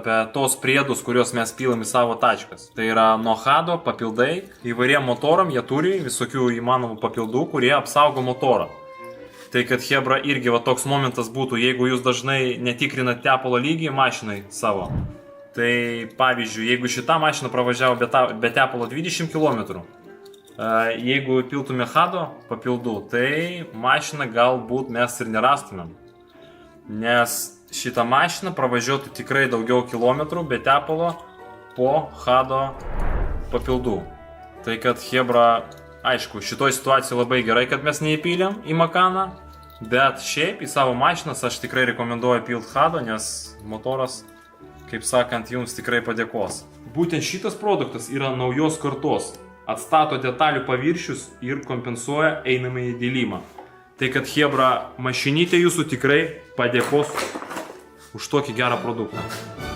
apie tos priedus, kuriuos mes pilam į savo tačkas. Tai yra nuo hado papildai, įvairiem motoram jie turi visokių įmanomų papildų, kurie apsaugo motorą. Tai kad Hebra irgi va toks momentas būtų, jeigu jūs dažnai netikrinat tepalo lygį mašinai savo. Tai pavyzdžiui, jeigu šita mašina pravažiavo be tepalo 20 km, jeigu piltume hado papildų, tai mašiną galbūt mes ir nerastumėm. Nes šitą mašiną pravažiuotų tikrai daugiau kilometrų be tepalo po hado papildų. Tai kad Hebra, aišku, šitoj situacijai labai gerai, kad mes neįpylėm į Makaną, bet šiaip į savo mašinas aš tikrai rekomenduoju pilt hado, nes motoras, kaip sakant, jums tikrai padėkos. Būtent šitas produktas yra naujos kartos, atstato detalių paviršius ir kompensuoja einamąjį dilimą. Tai kad Hebra mašinytė jūsų tikrai padėkos už tokį gerą produktą.